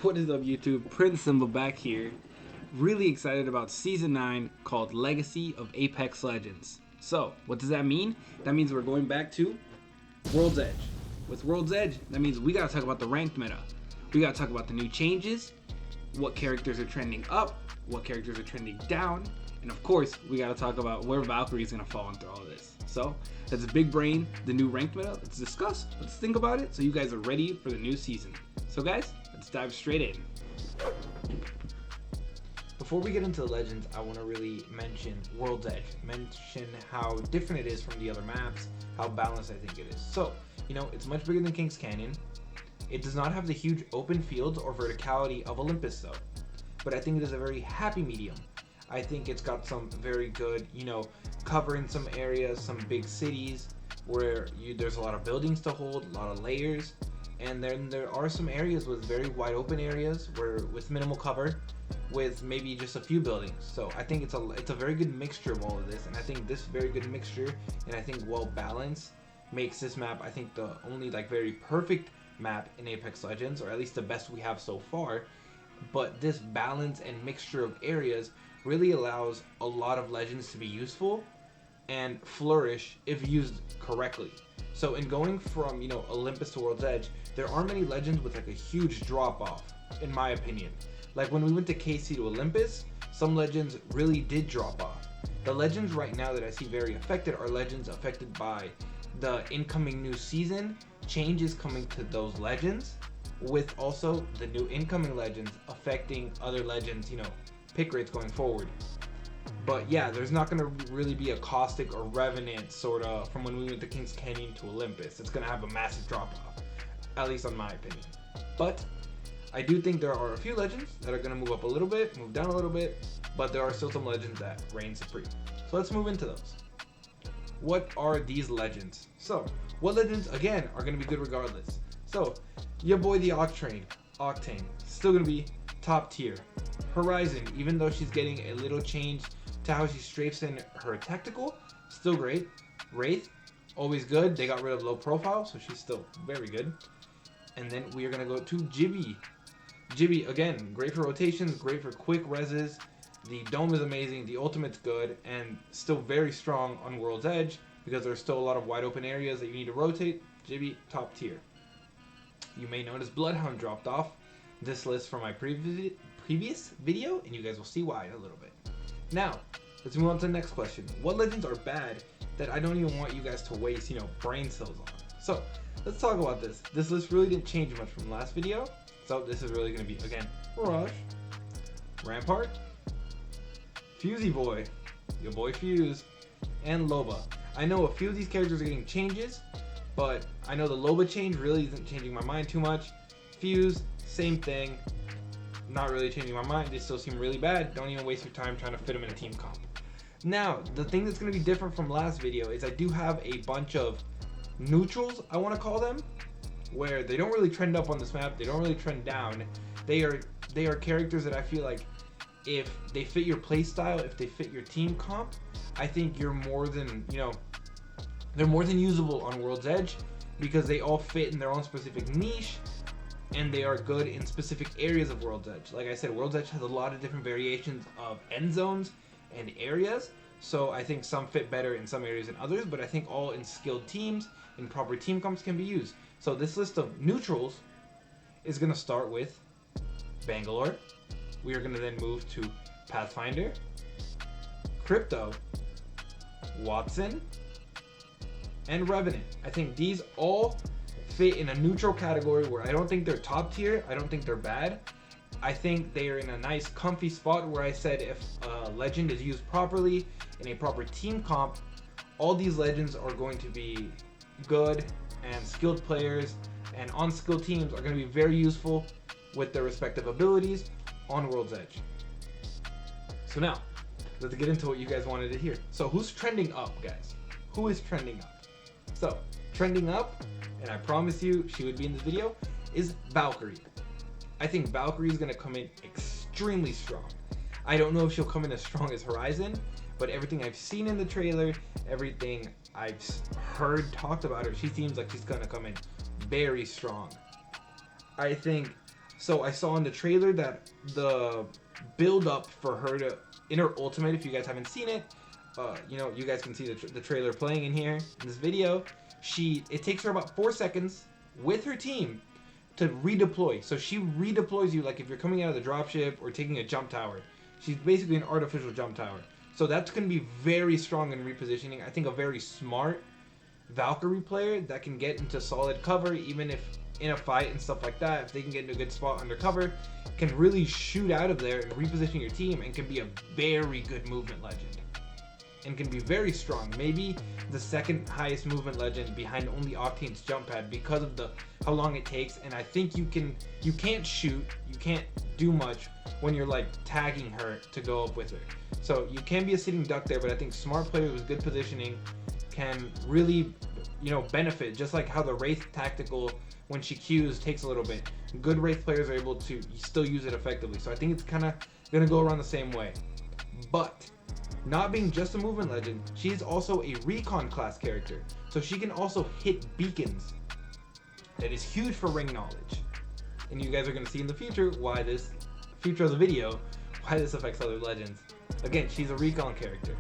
What is up, YouTube? Prince Simba back here. Really excited about Season 9 called Legacy of Apex Legends. So, what does that mean? That means we're going back to World's Edge. With World's Edge, that means we gotta talk about the ranked meta. We gotta talk about the new changes, what characters are trending up, what characters are trending down, and of course, we gotta talk about where Valkyrie is gonna fall into all of this. So, that's Big Brain, the new ranked meta. Let's discuss, let's think about it, so you guys are ready for the new season. So guys, let's dive straight in. Before we get into the Legends, I want to really mention World's Edge. Mention how different it is from the other maps, how balanced I think it is. So, it's much bigger than King's Canyon. It does not have the huge open fields or verticality of Olympus though. But I think it is a very happy medium. I think it's got some very good, cover in some areas, some big cities where there's a lot of buildings to hold, a lot of layers. And then there are some areas with very wide open areas where with minimal cover, with maybe just a few buildings. So I think it's a very good mixture of all of this, and I think this very good mixture and I think well balanced makes this map I think the only very perfect map in Apex Legends, or at least the best we have so far. But this balance and mixture of areas really allows a lot of legends to be useful and flourish if used correctly. So in going from Olympus to World's Edge, there aren't many legends with a huge drop off, in my opinion. Like when we went to KC to Olympus, some legends really did drop off. The legends right now that I see very affected are legends affected by the incoming new season, changes coming to those legends, with also the new incoming legends affecting other legends, pick rates going forward. But yeah, there's not going to really be a Caustic or Revenant sort of from when we went to King's Canyon to Olympus. It's going to have a massive drop off, at least in my opinion. But I do think there are a few legends that are going to move up a little bit, move down a little bit, but there are still some legends that reign supreme. So let's move into those. What are these legends? So, what legends, again, are going to be good regardless? So, your boy the Octane, still going to be top tier. Horizon, even though she's getting a little change to how she strafes in her tactical, still great. Wraith, always good. They got rid of low profile, so she's still very good. And then we are going to go to Gibby. Gibby, again, great for rotations, great for quick reses. The dome is amazing, the ultimate's good, and still very strong on World's Edge because there's still a lot of wide open areas that you need to rotate. Gibby, top tier. You may notice Bloodhound dropped off this list from my previous video, and you guys will see why in a little bit. Now, let's move on to the next question. What legends are bad that I don't even want you guys to waste, brain cells on? So, let's talk about this. This list really didn't change much from the last video. So this is really going to be, again, Mirage, Rampart, Fusey Boy, your boy Fuse, and Loba. I know a few of these characters are getting changes, but I know the Loba change really isn't changing my mind too much. Fuse, same thing. Not really changing my mind. They still seem really bad. Don't even waste your time trying to fit them in a team comp. Now, the thing that's going to be different from last video is I do have a bunch of neutrals, I want to call them, where they don't really trend up on this map, they don't really trend down. They are characters that I feel like if they fit your playstyle, if they fit your team comp, I think you're more than, they're more than usable on World's Edge because they all fit in their own specific niche and they are good in specific areas of World's Edge. Like I said, World's Edge has a lot of different variations of end zones and areas, so I think some fit better in some areas than others, but I think all in skilled teams, in proper team comps can be used. So this list of neutrals is going to start with Bangalore. We are going to then move to Pathfinder, Crypto, Watson, and Revenant. I think these all fit in a neutral category where I don't think they're top tier. I don't think they're bad. I think they are in a nice comfy spot where I said if a legend is used properly in a proper team comp, all these legends are going to be good, and skilled players and on skilled teams are going to be very useful with their respective abilities on World's Edge. So now, let's get into what you guys wanted to hear. So who's trending up, guys? Who is trending up? So, trending up, and I promise you she would be in this video, is Valkyrie. I think Valkyrie is going to come in extremely strong. I don't know if she'll come in as strong as Horizon, but everything I've seen in the trailer, everything I've heard talked about her, she seems like she's going to come in very strong. I think So I saw in the trailer that the build up for her to in her ultimate, if you guys haven't seen it, you guys can see the trailer playing in here in this video. It takes her about 4 seconds with her team to redeploy. So she redeploys you like if you're coming out of the dropship or taking a jump tower. She's basically an artificial jump tower. So that's going to be very strong in repositioning. I think a very smart Valkyrie player that can get into solid cover, even if in a fight and stuff like that, if they can get into a good spot under cover, can really shoot out of there and reposition your team and can be a very good movement legend. And can be very strong. Maybe the second highest movement legend behind only Octane's jump pad because of how long it takes. And I think you can't shoot, you can't do much when you're like tagging her to go up with her. So you can be a sitting duck there, but I think smart players with good positioning can really, benefit. Just like how the Wraith tactical, when she Qs, takes a little bit. Good Wraith players are able to still use it effectively. So I think it's kind of gonna go around the same way. But not being just a movement legend, she's also a recon class character. So she can also hit beacons. That is huge for ring knowledge. And you guys are going to see in the future why this affects other legends. Again, she's a recon character.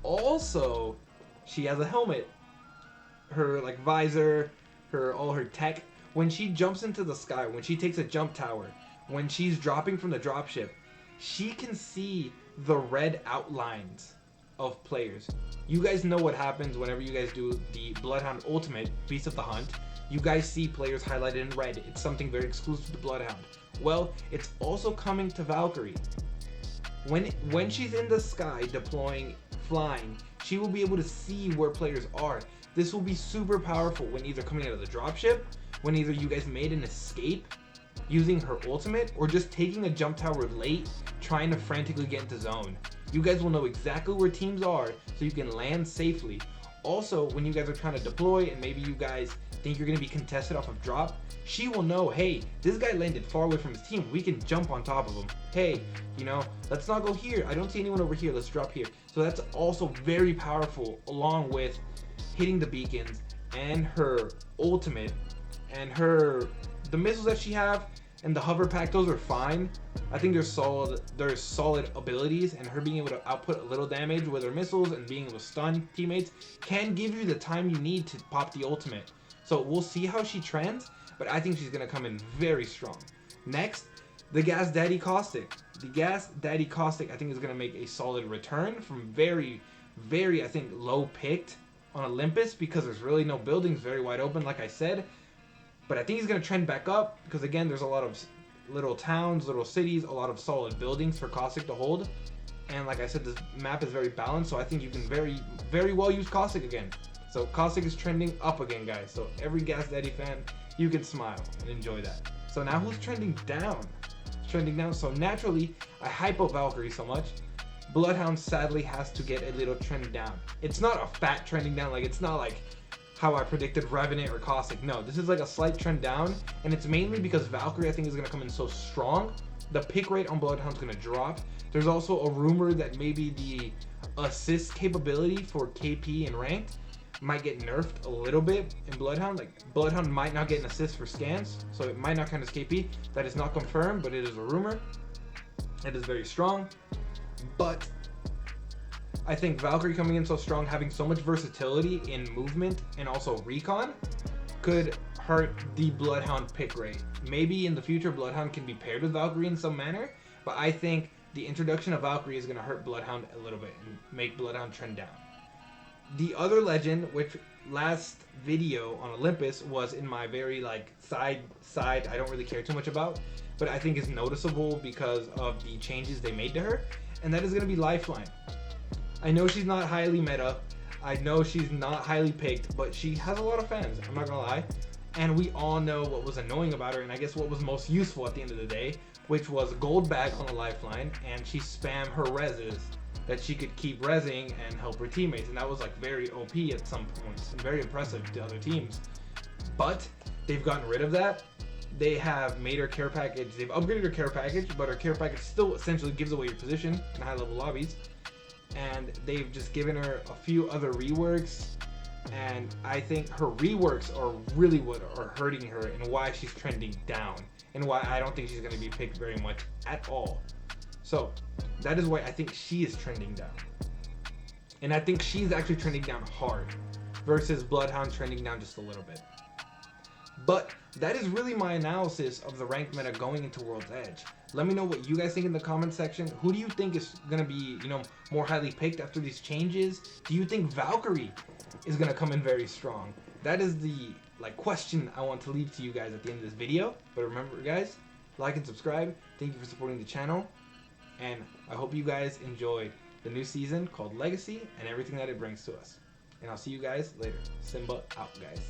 Also, she has a helmet. Her visor, all her tech. When she jumps into the sky, when she takes a jump tower, when she's dropping from the dropship, she can see the red outlines of players. You guys know what happens whenever you guys do the Bloodhound Ultimate, Beast of the Hunt. You guys see players highlighted in red. It's something very exclusive to Bloodhound. Well, it's also coming to Valkyrie. When she's in the sky deploying, flying, she will be able to see where players are. This will be super powerful when either coming out of the dropship, when either you guys made an escape using her ultimate, or just taking a jump tower late, trying to frantically get into zone. You guys will know exactly where teams are, so you can land safely. Also, when you guys are trying to deploy, and maybe you guys think you're going to be contested off of drop, she will know, hey, this guy landed far away from his team, we can jump on top of him. Hey, let's not go here, I don't see anyone over here, let's drop here. So that's also very powerful, along with hitting the beacons, and her ultimate, and the missiles that she have, and the hover pack, those are fine. I think there's solid abilities, and her being able to output a little damage with her missiles and being able to stun teammates can give you the time you need to pop the ultimate. So we'll see how she trends, but I think she's gonna come in very strong. Next, the Gas Daddy Caustic. The Gas Daddy Caustic, I think, is gonna make a solid return from very, very, I think, low picked on Olympus, because there's really no buildings, very wide open, like I said. But I think he's going to trend back up because, again, there's a lot of little towns, little cities, a lot of solid buildings for Caustic to hold. And like I said, this map is very balanced, so I think you can very, very well use Caustic again. So Caustic is trending up again, guys. So every Gas Daddy fan, you can smile and enjoy that. So now who's trending down? It's trending down. So naturally, I hype up Valkyrie so much. Bloodhound sadly has to get a little trend down. It's not a fat trending down, it's not like how I predicted Revenant or Caustic. No, this is like a slight trend down, and it's mainly because Valkyrie, I think, is going to come in so strong. The pick rate on Bloodhound's going to drop. There's also a rumor that maybe the assist capability for KP and Ranked might get nerfed a little bit in Bloodhound. Bloodhound might not get an assist for scans, so it might not count as KP. That is not confirmed, but it is a rumor. It is very strong. But I think Valkyrie coming in so strong, having so much versatility in movement and also recon, could hurt the Bloodhound pick rate. Maybe in the future Bloodhound can be paired with Valkyrie in some manner, but I think the introduction of Valkyrie is going to hurt Bloodhound a little bit and make Bloodhound trend down. The other legend, which last video on Olympus was in my very side I don't really care too much about, but I think is noticeable because of the changes they made to her, and that is going to be Lifeline. I know she's not highly meta, I know she's not highly picked, but she has a lot of fans, I'm not gonna lie. And we all know what was annoying about her, and I guess what was most useful at the end of the day, which was gold bag on the Lifeline, and she spammed her reses that she could keep resing and help her teammates, and that was very OP at some points, and very impressive to other teams. But they've gotten rid of that. They have made her care package, they've upgraded her care package, but her care package still essentially gives away your position in high level lobbies. And they've just given her a few other reworks. And I think her reworks are really what are hurting her and why she's trending down and why I don't think she's going to be picked very much at all. So that is why I think she is trending down. And I think she's actually trending down hard versus Bloodhound trending down just a little bit. But that is really my analysis of the ranked meta going into World's Edge. Let me know what you guys think in the comment section. Who do you think is going to be, more highly picked after these changes? Do you think Valkyrie is going to come in very strong? That is the question I want to leave to you guys at the end of this video. But remember, guys, like and subscribe. Thank you for supporting the channel. And I hope you guys enjoyed the new season called Legacy and everything that it brings to us. And I'll see you guys later. Simba out, guys.